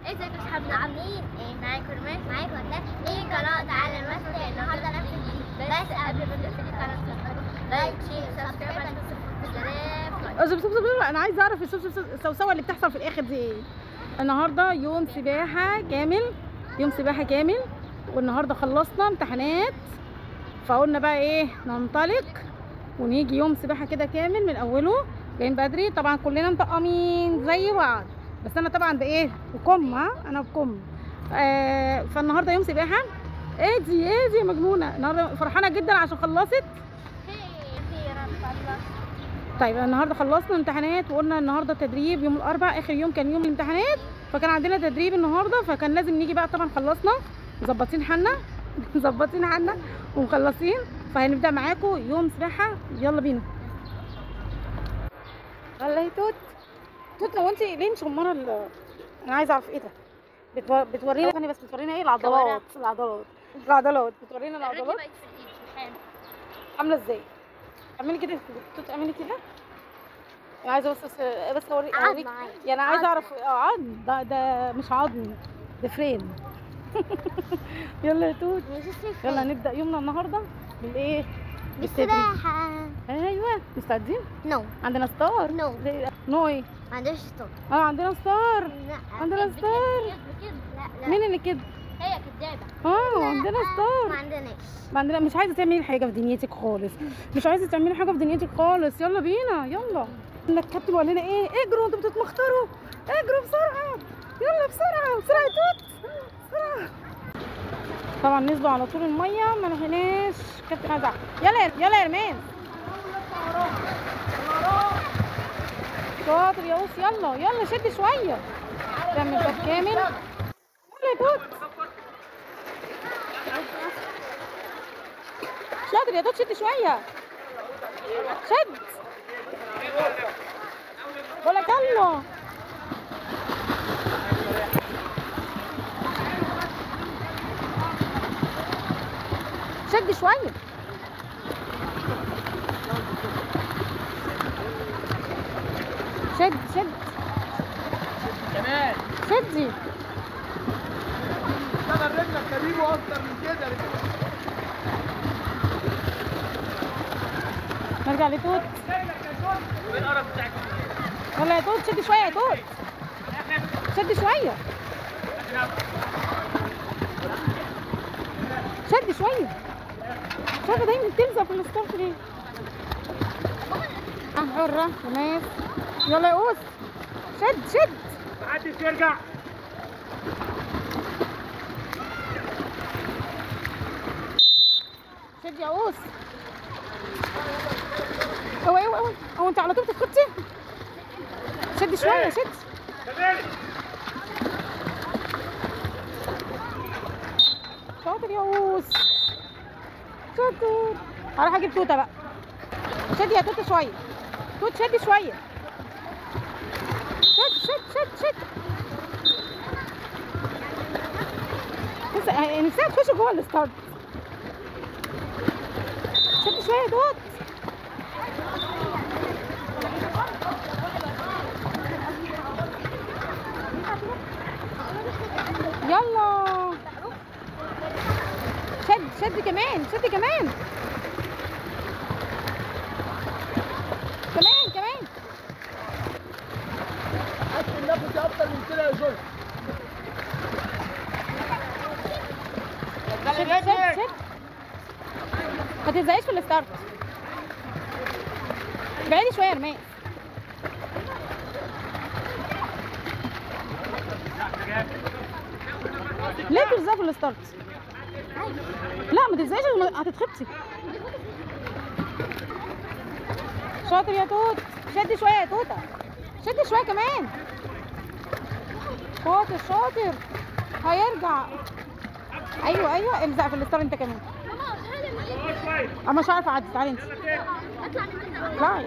ازيكم يا اصحابنا عاملين ايه؟ معاكم رمان معاكم وفاء. ايه قناه تعالى نمثل النهارده نفس الجديد، بس قبل ما نبدا في القناه لايك شير سبسكرايب انا عايزه اعرف السوسوه اللي بتحصل في الاخر دي ايه. النهارده يوم سباحه كامل، والنهارده خلصنا امتحانات، فقلنا بقى ايه ننطلق ونيجي يوم سباحه كده كامل من اوله. جايين بدري طبعا، كلنا مطقمين زي بعض، بس انا طبعا بايه بكم، انا بكم. فالنهارده يوم سباحه. ايه دي يا مجنونه، النهارده فرحانه جدا عشان خلصت. طيب النهارده خلصنا امتحانات، وقلنا النهارده تدريب يوم الاربعاء، اخر يوم كان يوم الامتحانات، فكان عندنا تدريب النهارده، فكان لازم نيجي بقى. طبعا خلصنا مظبطين حالنا ومخلصين، فهنبدا معاكم يوم سباحه. يلا بينا. يلا يا توت هو انت ليه مشمره انا عايزه اعرف ايه ده. بتورينا ثانيه بس، بتورينا ايه؟ العضلات بتورينا العضلات عامله ازاي. اعملي كده توت، اعملي كده. انا عايزه بس اوريك يعني، انا عايزه اعرف عظم ده مش عظم، ده فرين. يلا يا توت، يلا نبدا يومنا النهارده بالايه؟ بالسباحه. ايوه مستعدين؟ نو. عندنا ستار. نو ايه؟ ما عندناش ستار. عندنا ستار. لا عندنا ستار. لا مين اللي كده؟ هي كدابه. عندنا ستار. ما عندنا. مش عايزه تعملي حاجه في دنيتك خالص، يلا بينا يلا. الكابتن وقال لنا ايه؟ اجروا انتوا بتتمخطروا، اجروا بسرعه، يلا بسرعه يا توت بسرعه. طبعا نزلوا على طول الميه، ما لحقناش. كابتن عايز يلا يا رمان. شاطر يا اوس، يلا شد شويه، تعمل ده كامل. يلا يا توت، شاطر يا توت، شد شويه، شد. بقول لك يلا. شد شويه، شد كمان، شدي. اشتغل رجلك كريمه اكتر من كده. نرجع لتوت. ايه القرف بتاعك؟ يلا يا توت، شد شويه يا توت، شد شويه، شايفه دايما بتلزق في الستارت ليه؟ حره وناس. يلا يا اوس، شد. محدش يرجع. شد يا اوس. اوعي هو انت على طول بتتخطي؟ شد شويه، شد. شاطر يا اوس، شاطر. هروح اجيب توته بقى. شد يا توته شويه، شد شويه، شد. نفسها تخش جوه الستارت. شد شويه يا توت. يلا شد كمان. حس النفس اكتر من كده يا جورج. شد. ما تلزقيش في الستارت. بعيدي شويه يا رماس. ليه تلزقي في الستارت؟ لا ما تلزقيش، هتتخبطي. شاطر يا توت، شد شويه يا توته، شد شويه كمان. شاطر هيرجع. ايوه الزق في الستار انت كمان. انا مش عارفه اعدي. تعالي انت، اطلعي.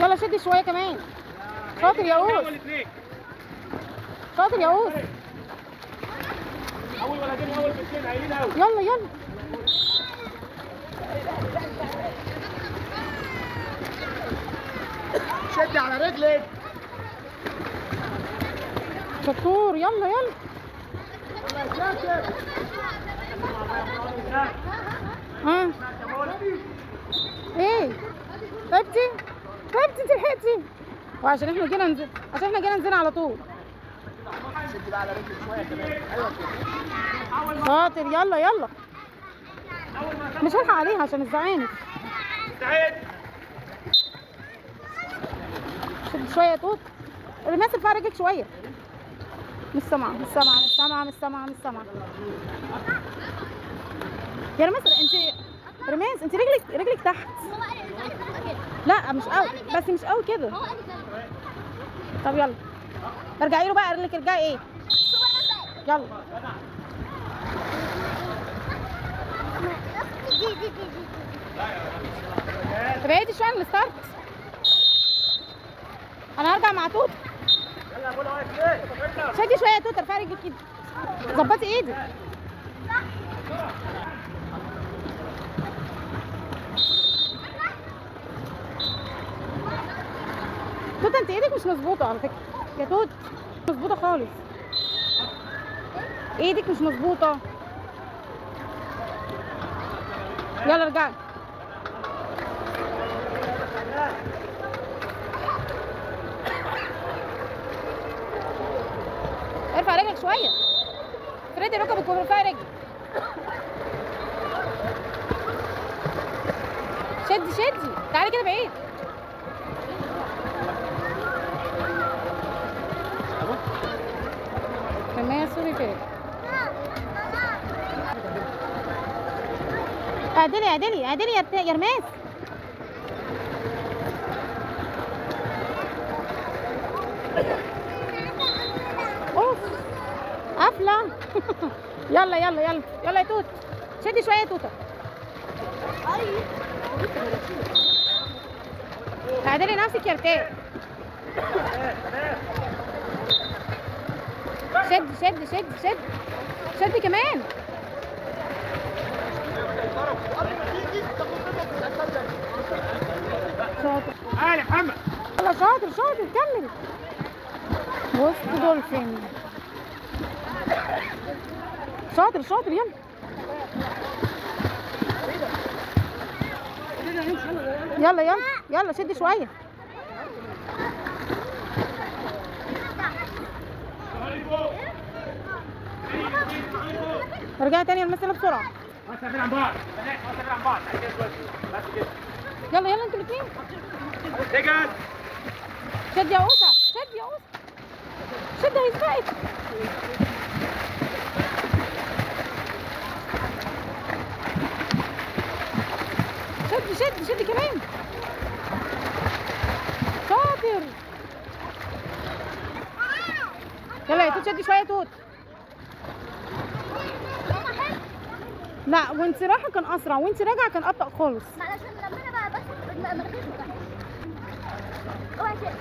يلا شدي شويه كمان. شاطر يا اوس. اول ولدين اول بنتين عايلين قوي. يلا شد على رجلك. شطور. يلا يلا. ها ايه تعبتي؟ تعبتي انت لحقتي؟ وعشان احنا جينا ننزل، عشان احنا جينا ننزل على طول. شد بقى على رجلك شويه كمان. ايوه كده. شاطر. يلا يلا. مش هلحق عليها عشان الزعانف. شد شويه يا توت. رماس ارفع رجلك شويه. مش سامعه مش سامعه مش سامعه مش سامعه مش سامعه. يا رماس انت، رماس انت رجلك تحت. لا مش قوي، بس مش قوي كده. طب يلا ارجعي له بقى، قال لك ارجعي ايه. يلا تبعدي شويه عن الستارت. انا هرجع مع توت. يلا يا بولا واقف ليه؟ شدي شويه يا توت، ارفعي رجلك كده، ظبطي ايدك. توت انت ايدك مش مظبوطه على فكره يا توت، مش مظبوطه خالص، ايدك مش مظبوطه. يلا ارجعي. ارفع رجلك شويه، افردي ركبك وارفعي رجلك. شدي تعالي كده بعيد. تمام سوري فين. اعدلي يا رماس. اوف قافله. يلا يا توت، شدي شويه يا توته. اعدلي نفسك يا رتاق. شد كمان. شاطر. تعالى يا محمد. يلا شاطر كمل. وسط دولفين. شاطر يلا شدي شويه. ارجعي تاني المسألة بسرعة. واقفين عن بعض. بس كده. يلا انتوا الاثنين. رجعت. شد يا اوسع. شد هيسبقك. شد كمان. شاطر. يلا يا توت شدي شويه يا توت. لا وانت رايحه كان اسرع، وانت راجعه كان ابطأ خالص. معلش لما انا بقى بس ما رضيتش اوعي كده.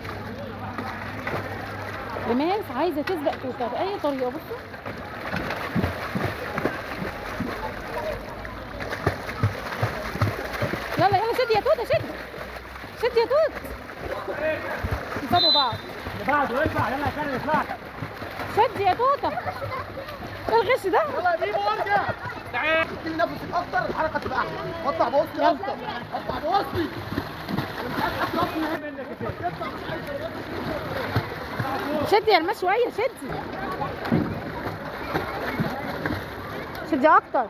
رماس عايزه تسبق توته باي طريقه. بصوا يلا شدي يا توته. شدي يا توت. يسابوا بعض. بعده ارفع. يلا يا كريم اطلع. شدي يا توته. ايه الغش ده؟ يلا يا بيبو ارجع. تعال. تديني نفسك اكتر الحركه تبقى احلى. قطع بوصلي اكتر. قطع بوصلي. انا مش عايز حد يقف منك كده. شدي يا رماس شويه. شدي اكتر.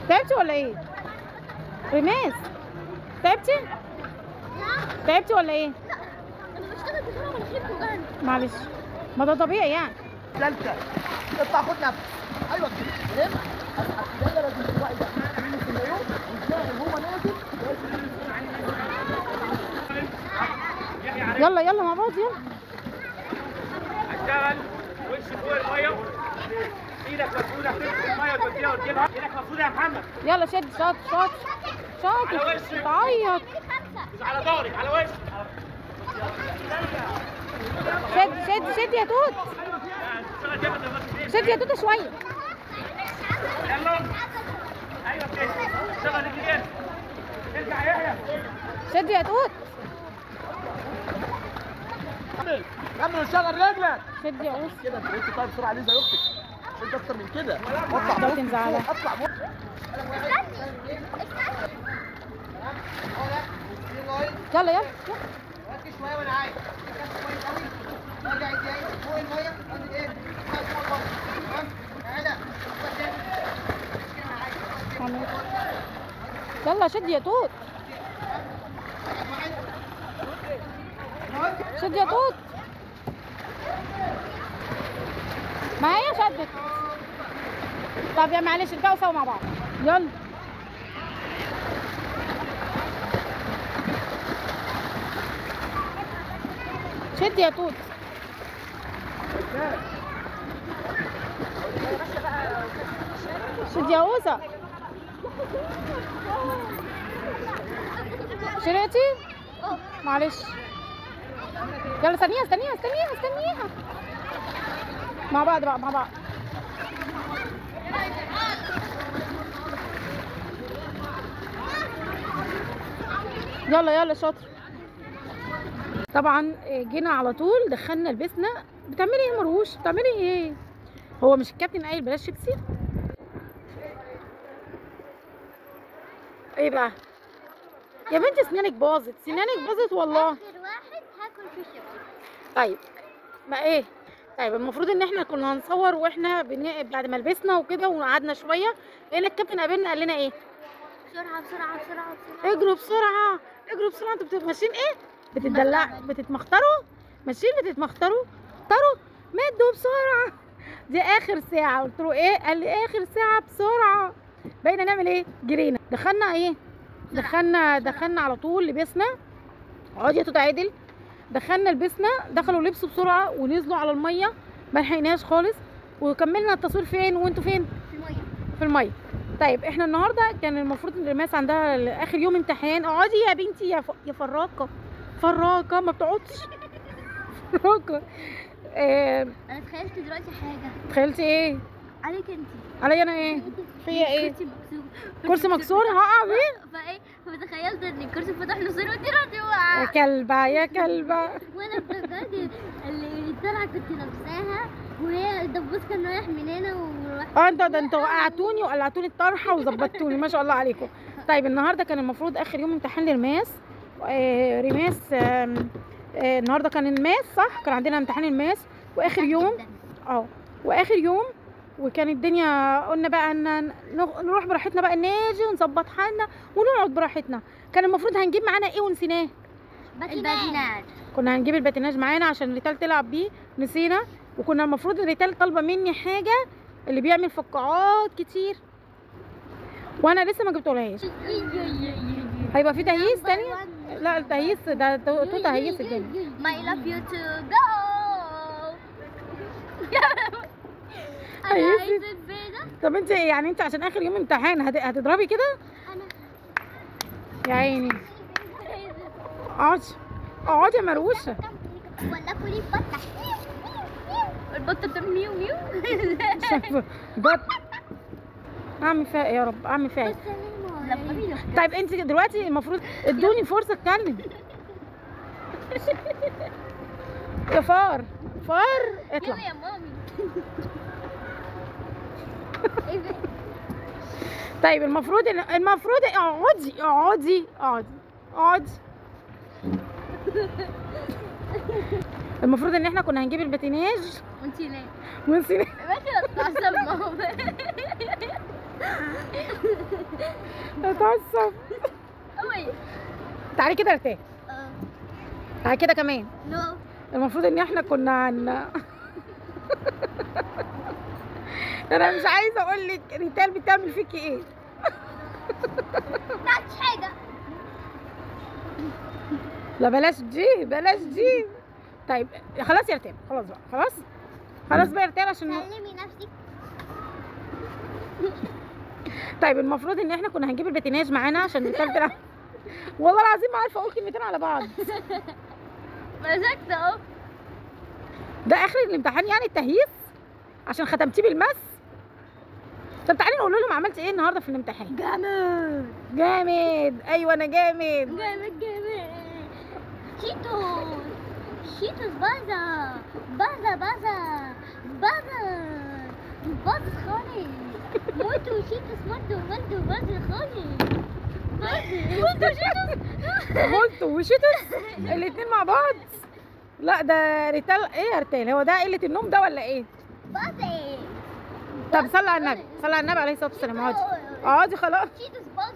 تعبتي ولا ايه؟ رماس تعبتي ولا ايه؟ لا انا بشتغل بسرعه مناخيري بتوجعني. معلش ما ده طبيعي يعني. ثالثه. اطلع خد نفس. ايوه كده. لم. البدايه لازم تبقى ده. عامل في اليوم ازاي هو نازل. يلا مع بعض يلا. اشتغل وش فوق الميه. ايدك مفروده في الميه وتوديها وتجيبها. ايدك مفروده يا محمد. يلا شد. شاطر. تعيط. مش على ظهرك على وشك. شد يا توت. شد يا توت شويه. يلا. ايوه كده. اشتغل رجلين. ارجع يا يحيى. شدي يا توت. كمل كمل وشغل رجلك. شدي يا اوس. كده انت طيب بسرعه ليه زي اختك. شد اكتر من كده. اطلع ده بتنزعلها. اطلع يلا يلا. ركز شويه وانا عايز. ركز كويس قوي. ارجع ازاي؟ فوق الميه انزل ايه؟ فوق الميه. تمام؟ يلا شدي يا توت. شدي يا توت. ما هي شدت. طب يا معلش ارجعوا سوا مع بعض. يلا. شدي يا توت. شدي يا اوسه. شرقتي؟ معلش. يلا استنيها استنيها استنيها استنيها. مع بعض بقى مع بعض. يلا يلا شاطر. طبعا جينا على طول دخلنا لبسنا. بتعملي ايه يا مروش؟ بتعملي ايه؟ هو مش الكابتن قايل بلاش شيبسي؟ ايه بقى؟ يا بنتي سنانك باظت، سنانك باظت والله. اخر واحد هاكل فيه شيبسي. طيب ما ايه؟ طيب المفروض ان احنا كنا هنصور واحنا بعد ما لبسنا وكده وقعدنا شويه، لقينا الكابتن قابلنا قال لنا ايه؟ بسرعه بسرعه بسرعه بسرعه. اجروا بسرعه اجروا بسرعه. انتوا بتبقوا ماشيين ايه؟ بتدلعوا بتتمخطروا؟ ماشيين بتتمخطروا؟ مدوا بسرعه. دي اخر ساعه. قلت له ايه؟ قال لي اخر ساعه بسرعه. بقينا نعمل ايه؟ جرينا. دخلنا ايه؟ دخلنا على طول لبسنا. اقعدي يا توت عادل. دخلنا لبسنا، دخلوا لبسوا بسرعه ونزلوا على الميه، ما لحقناش خالص. وكملنا التصوير فين وانتوا فين؟ في الميه. في الميه. طيب احنا النهارده كان المفروض ان الرماس عندها اخر يوم امتحان. اقعدي يا بنتي يا فراقه. فراقه ما بتقعدش. فراقه. انا تخيلت دلوقتي حاجه. تخيلتي ايه؟ عليك انت. عليا انا ايه؟ فيا ايه؟ كرسي مكسور. كرسي مكسور هقع بيه؟ فايه؟ فتخيلت ان الكرسي فتح نصين وانت رحتي واقعه. يا كلبه يا كلبه. وانا افتكرت اللي طلع كنت لابساها وهي الدبوس كان رايح من هنا وراح. انتوا وقعتوني وقلعتوني الطرحه وظبطتوني ما شاء الله عليكم. طيب النهارده كان المفروض اخر يوم امتحان للماس. رماس. النهارده كان الماس صح؟ كان عندنا امتحان الماس واخر يوم. واخر يوم. وكان الدنيا قلنا بقى ان نروح براحتنا بقى ناجي ونظبط حالنا ونقعد براحتنا. كان المفروض هنجيب معانا ايه ونسيناه؟ الباتيناج. كنا هنجيب الباتيناج معانا عشان ريتال تلعب بيه، نسينا. وكنا المفروض ريتال طالبه مني حاجه اللي بيعمل فقاعات كتير وانا لسه ما جبتهولهاش. هيبقى في تهييس تاني؟ لا التهييس ده توتا هيس الدنيا. My love you to go. انا هيس. عايزه البيضه. طب انت يعني انت عشان اخر يوم امتحان هتضربي كده؟ انا يا عيني. اقعدي يا مروشه. ولا كلي بطه. البطه بتعمل ميو ميو. بط. اعمل فيها ايه يا رب؟ اعمل فيها ايه؟ طيب انت دلوقتي المفروض ادوني فرصه اتكلم. يا فار اطلع. يا مامي. طيب المفروض اقعدي. المفروض ان احنا كنا هنجيب الباتيناج وانتي ليه؟ ونسينا. اتعصب ماما. اتعصب. تعالي كده ارتاحي. تعالي كده كمان. نو. المفروض ان احنا كنا انا مش عايزه اقول لك ريتال بتعمل فيكي ايه. ما عملتش حاجه. لا بلاش دي. طيب خلاص يا ريتال، خلاص بقى خلاص بقى يا ريتال عشان كلمي نفسك. طيب المفروض ان احنا كنا هنجيب الباتيناج معانا عشان ريتال تلعب. والله العظيم ما عارفه اقول كلمتين على بعض. مسكت اهو. ده اخر الامتحان يعني التهييس عشان ختمتيه بالمس. طب تعالي نقول لهم عملتي ايه النهارده في الامتحان. جامد. ايوه انا جامد. شيتوس شيتوس بازا بازا بازا بازا باظ خالص. موتو شيتوس مولتو باظ خالص. مولتو شيتوس مولتو وشيتوس الاتنين مع بعض. لا ده ريتال. ايه يا ريتال، هو ده قلة النوم ده ولا ايه؟ باظ. طب صلي على النبي، صلي على النبي عليه الصلاة والسلام. اقعدي اقعدي خلاص. شيتوس باظ.